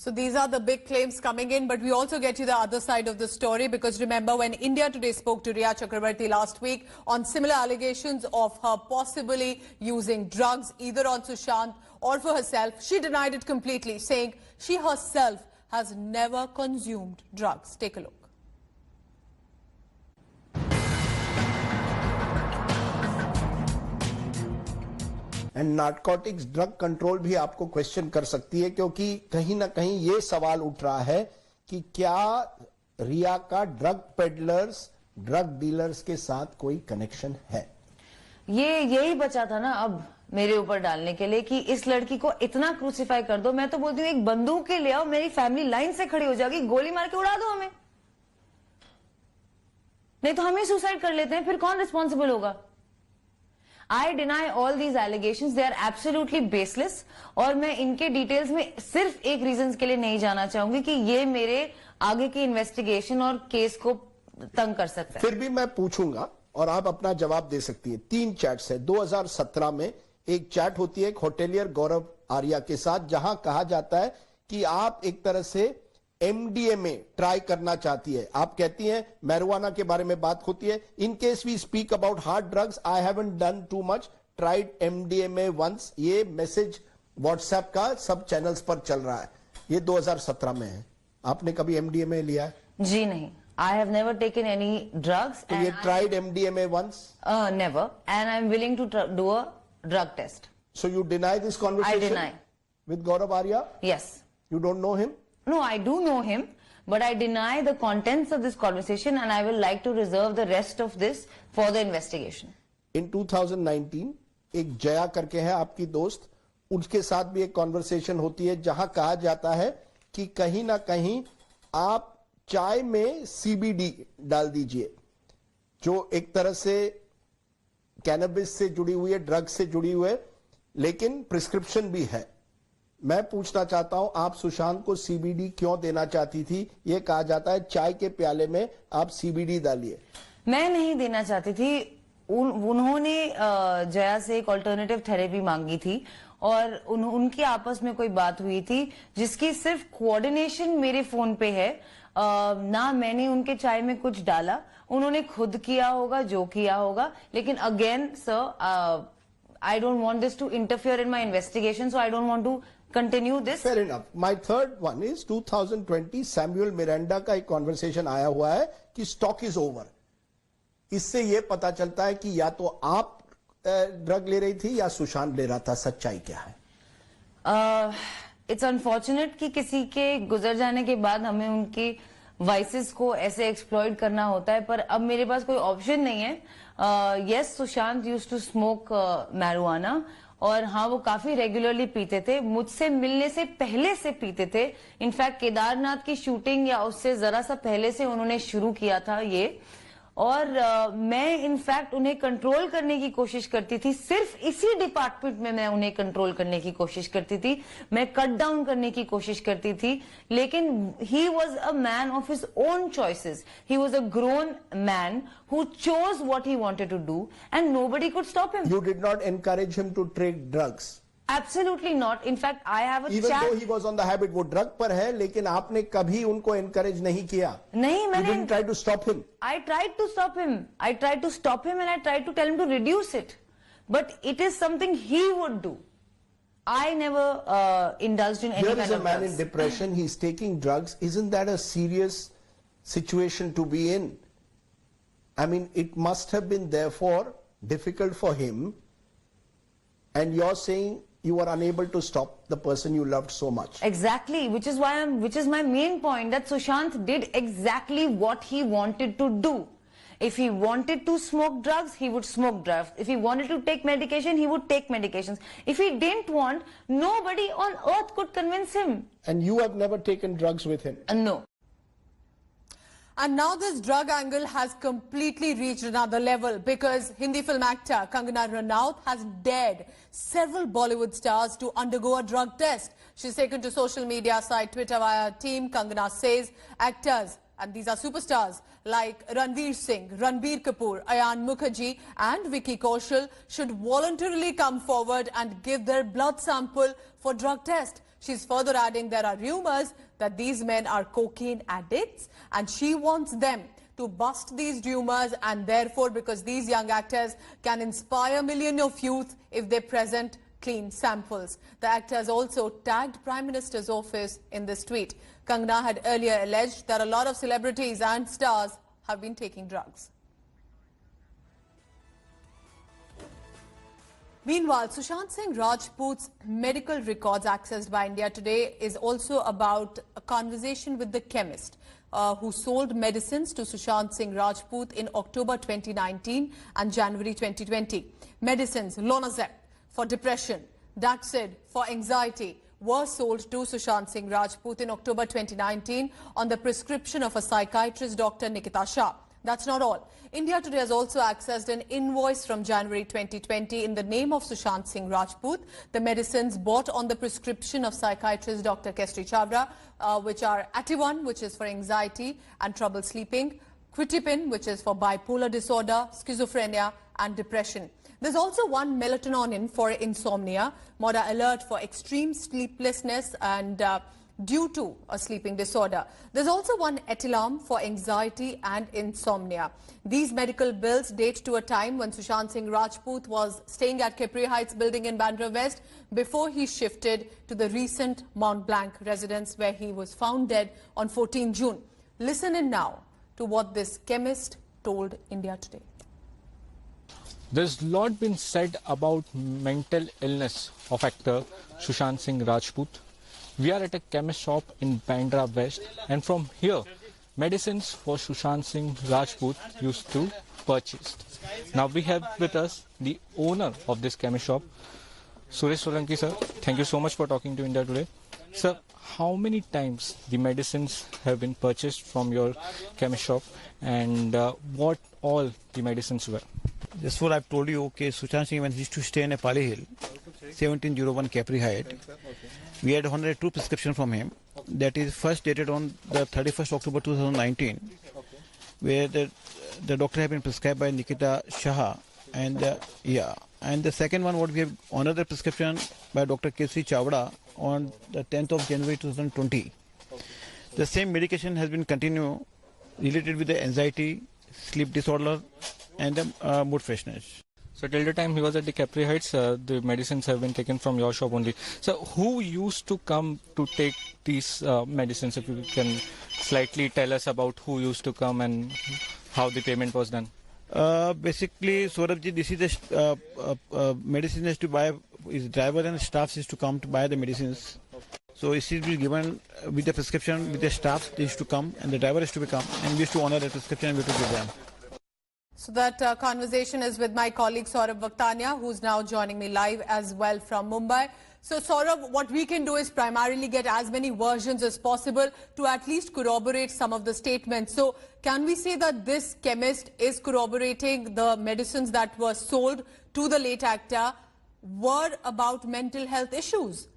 So these are the big claims coming in, but we also get you the other side of the story, because remember when India Today spoke to Riya Chakrabarti last week on similar allegations of her possibly using drugs either on Sushant or for herself, she denied it completely, saying she herself has never consumed drugs. Take a look. And narcotics drug control भी आपको question कर सकती है, क्योंकि कहीं ना कहीं ये सवाल उठ रहा है कि क्या रिया का ड्रग पेडलर्स, ड्रग डीलर्स के साथ कोई कनेक्शन है। ये यही बचा था ना अब मेरे ऊपर डालने के लिए कि इस लड़की को इतना क्रूसिफाई कर दो। मैं तो बोलती हूँ एक बंदूक के ले आओ, मेरी फैमिली लाइन से खड़ी हो जाएगी, गोली मार के उड़ा दो हमें, नहीं तो हम ही सुसाइड कर लेते हैं, फिर कौन रिस्पॉन्सिबल होगा। I deny all these allegations. They are absolutely baseless. और मैं इनके डिटेल्स में सिर्फ एक रीजन के लिए नहीं जाना चाहूंगी कि ये मेरे आगे की इन्वेस्टिगेशन और केस को तंग कर सकता है। फिर भी मैं पूछूंगा और आप अपना जवाब दे सकती है। 3 चैट्स है। 2017 में एक चैट होती है एक होटेलियर गौरव आर्या के साथ, जहां कहा जाता है कि आप एक तरह से एमडीएमए ट्राई करना चाहती है। आप कहती हैं मैरिजुआना के बारे में बात होती है। In case we speak about hard drugs, I haven't done too much, tried MDMA once. ये मैसेज व्हाट्सएप का सब चैनल्स पर चल रहा है। ये 2017 में है। आपने कभी एमडीएमए लिया है? जी नहीं, I have never taken any drugs. तो ये tried MDMA once? Never, and I am willing to do a drug test. So you deny this conversation? I deny. With Gaurav Arya? Yes. You don't know him? No, I do know him, but I deny the contents of this conversation, and I will like to reserve the rest of this for the investigation. In 2019, एक जया करके है आपकी दोस्त, उसके साथ भी एक conversation होती है जहां कहा जाता है कि कहीं ना कहीं आप चाय में सीबीडी डाल दीजिए, जो एक तरह से कैनबिस से जुड़ी हुई है, ड्रग से जुड़ी हुई है, लेकिन प्रिस्क्रिप्शन भी है। मैं पूछना चाहता हूं, आप सुशांत को सीबीडी क्यों देना चाहती थी? ये कहा जाता है चाय के प्याले में आप सीबीडी डालिए। मैं नहीं देना चाहती थी। उन्होंने जया से एक ऑल्टरनेटिव थेरेपी मांगी थी और उनकी आपस में कोई बात हुई थी जिसकी सिर्फ कोऑर्डिनेशन मेरे फोन पे है। ना मैंने उनके चाय में कुछ डाला, उन्होंने खुद किया होगा जो किया होगा। लेकिन again sir, I don't want this to interfere in my investigation, so I don't want to continue this. Fair enough. My third one is 2020 Samuel Miranda का एक कॉन्वर्सेशन आया हुआ है कि स्टॉक इज ओवर। इससे यह पता चलता है कि या तो आप ड्रग ले रही थी या सुशांत ले रहा था। सच्चाई क्या है? इट्स अनफॉर्चुनेट कि किसी के गुजर जाने के बाद हमें उनकी वाइसेस को ऐसे एक्सप्लॉइट करना होता है, पर अब मेरे पास कोई ऑप्शन नहीं है। Yes, Sushant used to smoke marijuana, और हाँ वो काफी रेगुलरली पीते थे, मुझसे मिलने से पहले से पीते थे। इनफैक्ट केदारनाथ की शूटिंग या उससे जरा सा पहले से उन्होंने शुरू किया था ये। और मैं इनफैक्ट उन्हें कंट्रोल करने की कोशिश करती थी। सिर्फ इसी डिपार्टमेंट में मैं उन्हें कंट्रोल करने की कोशिश करती थी, मैं कट डाउन करने की कोशिश करती थी। लेकिन he was a man of his own choices. He was a grown man who chose what he wanted to do, and nobody could stop him. You did not encourage him to take drugs? Absolutely not. In fact, I have a Even chat. though he was on the habit, वो drug पर है, लेकिन आपने कभी उनको encourage नहीं किया? नहीं, मैंने. You didn't try to stop him? I tried to stop him. I tried to stop him, and I tried to tell him to reduce it. But it is something he would do. I never indulged in any kind of drugs. Here is a man in depression. He's taking drugs. Isn't that a serious situation to be in? I mean, it must have been therefore difficult for him, and you're saying you were unable to stop the person you loved so much. Exactly, which is my main point, that Sushant did exactly what he wanted to do. If he wanted to smoke drugs, he would smoke drugs. If he wanted to take medication, he would take medications. If he didn't want, nobody on earth could convince him. And you have never taken drugs with him? No. And now this drug angle has completely reached another level, because Hindi film actor Kangana Ranaut has dared several Bollywood stars to undergo a drug test. She's taken to social media site Twitter via team. Kangana says actors, and these are superstars like Ranveer Singh, Ranbir Kapoor, Ayan Mukherjee and Vicky Kaushal should voluntarily come forward and give their blood sample for drug test. She's further adding there are rumors that these men are cocaine addicts, and she wants them to bust these rumors, and therefore, because these young actors can inspire millions of youth if they present clean samples. The actor has also tagged Prime Minister's office in this tweet. Kangana had earlier alleged that a lot of celebrities and stars have been taking drugs. Meanwhile, Sushant Singh Rajput's medical records accessed by India Today is also about a conversation with the chemist who sold medicines to Sushant Singh Rajput in October 2019 and January 2020. Medicines Lonazep for depression, Daxid for anxiety were sold to Sushant Singh Rajput in October 2019 on the prescription of a psychiatrist, Dr. Nikita Shah. That's not all. India Today has also accessed an invoice from January 2020 in the name of Sushant Singh Rajput. The medicines bought on the prescription of psychiatrist Dr. Kestri Chavda, which are Ativan, which is for anxiety and trouble sleeping, Quitipin, which is for bipolar disorder, schizophrenia and depression. There's also one melatonin for insomnia, Moda Alert for extreme sleeplessness and due to a sleeping disorder. There's also one Etilam for anxiety and insomnia. These medical bills date to a time when Sushant Singh Rajput was staying at Capri Heights building in Bandra West before he shifted to the recent Mount Blanc residence where he was found dead on 14 June. Listen in now to what this chemist told India Today. There's a lot been said about mental illness of actor Sushant Singh Rajput. We are at a chemist shop in Bandra West, and from here, medicines for Sushant Singh Rajput used to purchase. Now we have with us the owner of this chemist shop, Suresh Solanki sir. Thank you so much for talking to India Today. Sir, how many times the medicines have been purchased from your chemist shop, and what all the medicines were? Just what I've told you, okay, Sushant Singh, when he used to stay in Pali Hill, 1701 Capri Height, we had 102 prescription from him. That is first dated on the 31st October 2019, where the doctor had been prescribed by Nikita Shah, and the second one, what we have another prescription by Dr. Kestri Chavda on the 10th of January 2020. The same medication has been continued related with the anxiety, sleep disorder, and the mood freshness. So till the time he was at the Capri Heights, the medicines have been taken from your shop only. So who used to come to take these medicines? If you can slightly tell us about who used to come and how the payment was done. Basically, Saurabh, this is the medicine has to buy, his driver and staff is to come to buy the medicines. So it is given with the prescription, with the staff, they used to come, and the driver is to come, and we used to honor the prescription and we have to give them. So that conversation is with my colleague Saurabh Vaktania, who's now joining me live as well from Mumbai. So Saurabh, what we can do is primarily get as many versions as possible to at least corroborate some of the statements. So can we say that this chemist is corroborating the medicines that were sold to the late actor were about mental health issues?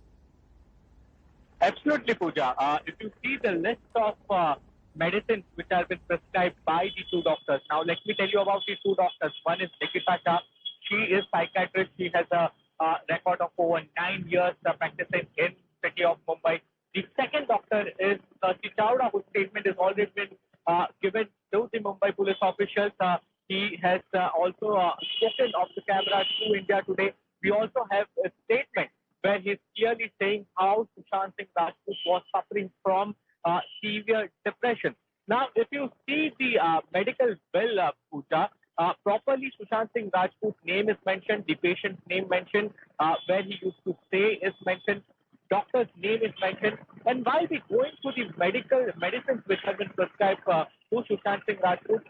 Absolutely, Pooja. If you see the list of medicines which have been prescribed by the two doctors. Now, let me tell you about the two doctors. One is Nikita Shah. She is psychiatrist. She has a record of over 9 years practicing in the city of Mumbai. The second doctor is Kestri Chavda, whose statement has already been given to the Mumbai police officials. He has also spoken off the camera to India Today. We also have a statement where he's clearly saying how Sushant Singh Rajput was suffering from severe depression. Now, if you see the medical bill, Pooja, properly Sushant Singh Rajput's name is mentioned, the patient's name mentioned, where he used to stay is mentioned, doctor's name is mentioned. And while we going through the medicines which have been prescribed to Sushant Singh Rajput,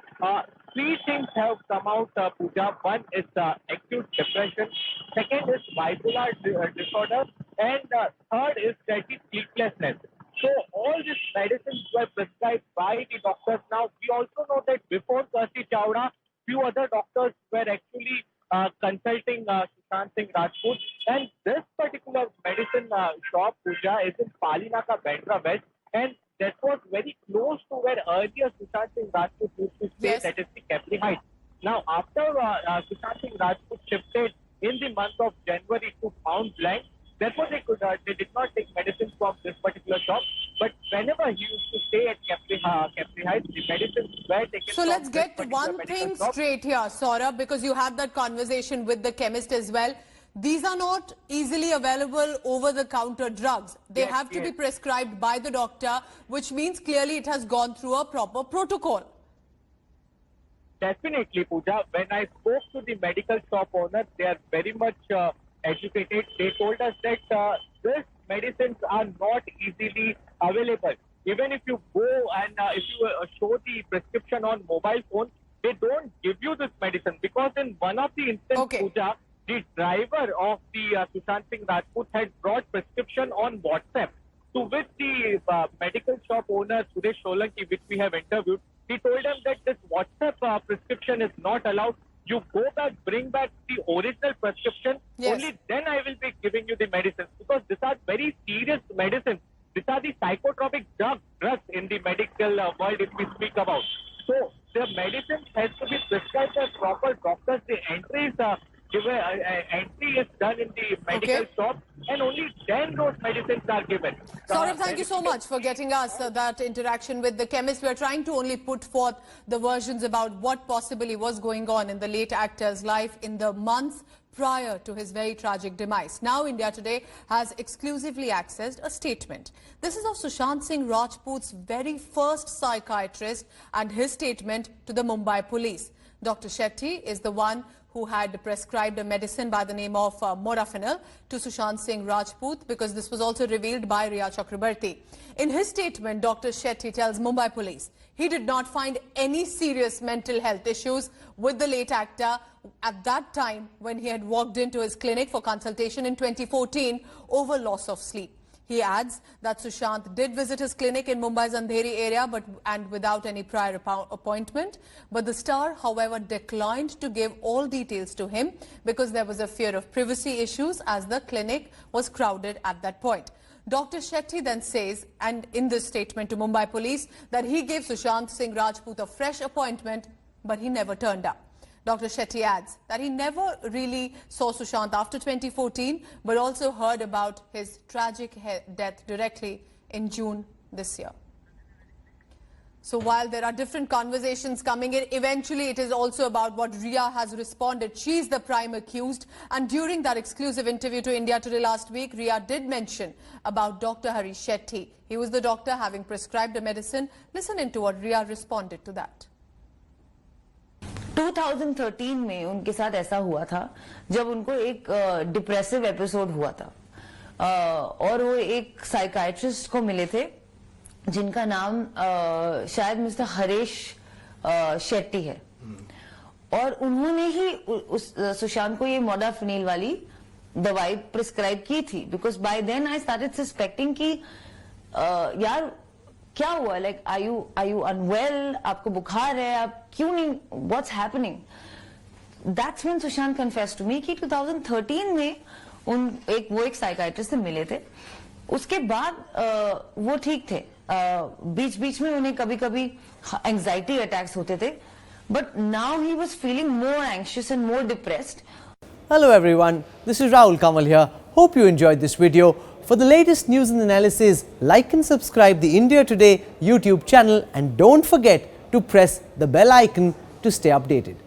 three things have come out, Pooja. One is acute depression, second is bipolar disorder, and third is steady sleeplessness. So all these medicines were prescribed by the doctors. Now, we also know that before Kestri Chavda, few other doctors were actually consulting Sushant Singh Rajput. And this particular medicine shop, Pooja, is in Palinaka, Bandra West. And that was very close to where earlier Sushant Singh Rajput used to stay, Yes. that is the Capri Heights. Now, after Sushant Singh Rajput shifted in the month of January to Mount Blanc, Therefore, they did not take medicines from this particular shop. But whenever he used to stay at Capri Heights, the medicines were taken So from let's this get particular one medical thing shop. straight here, Saurabh, because you had that conversation with the chemist as well. These are not easily available over-the-counter drugs. They Yes, have to be yes. prescribed by the doctor, which means clearly it has gone through a proper protocol. Definitely, Pooja. When I spoke to the medical shop owner, they are very much educated. They told us that these medicines are not easily available. Even if you go and if you show the prescription on mobile phone, they don't give you this medicine because in one of the instances, Okay. Pooja, the driver of the Sushant Singh Rajput had brought prescription on WhatsApp, to which the medical shop owner Suresh Solanki, which we have interviewed, he told them that this WhatsApp prescription is not allowed. You go back, bring back the original prescription. Yes. Only then I will be giving you the medicines, because these are very serious medicines. These are the psychotropic drugs in the medical world, if we speak about. So the medicine has to be prescribed by proper doctors. The entry is entry is done in the medical Okay. shop, and only then those medicines are given. Saurabh, thank you so much for getting us that interaction with the chemist. We are trying to only put forth the versions about what possibly was going on in the late actor's life in the months prior to his very tragic demise. Now, India Today has exclusively accessed a statement. This is of Sushant Singh Rajput's very first psychiatrist and his statement to the Mumbai police. Dr. Shetty is the one who had prescribed a medicine by the name of Modafinil to Sushant Singh Rajput, because this was also revealed by Riya Chakrabarti. In his statement, Dr. Shetty tells Mumbai police he did not find any serious mental health issues with the late actor at that time when he had walked into his clinic for consultation in 2014 over loss of sleep. He adds that Sushant did visit his clinic in Mumbai's Andheri area and without any prior appointment. But the star, however, declined to give all details to him because there was a fear of privacy issues as the clinic was crowded at that point. Dr. Shetty then says, and in this statement to Mumbai police, that he gave Sushant Singh Rajput a fresh appointment, but he never turned up. Dr. Shetty adds that he never really saw Sushant after 2014, but also heard about his tragic death directly in June this year. So while there are different conversations coming in, eventually it is also about what Riya has responded. She is the prime accused. And during that exclusive interview to India Today last week, Riya did mention about Dr. Harish Shetty. He was the doctor having prescribed a medicine. Listen into what Riya responded to that. 2013 में उनके साथ ऐसा हुआ था जब उनको एक depressive episode हुआ था और वो एक साइकाइट्रिस्ट को मिले थे जिनका नाम शायद मिस्टर हरीश शेट्टी है और उन्होंने ही उस सुशांत को ये मोडाफिनिल वाली दवाई प्रिस्क्राइब की थी because by then I started suspecting कि यार क्या हुआ लाइक आर यू अनवेल आपको बुखार है आप क्यों नहीं what's happening that's when Sushant confessed to me कि 2013 में वो एक साइकाइट्रिस्ट से मिले थे उसके बाद वो ठीक थे बीच बीच में उन्हें कभी कभी एंजाइटी अटैक्स होते थे but now he was feeling more anxious and more depressed Hello everyone, this is Rahul Kamal here. Hope you enjoyed this video. For the latest news and analysis, like and subscribe the India Today YouTube channel and don't forget to press the bell icon to stay updated.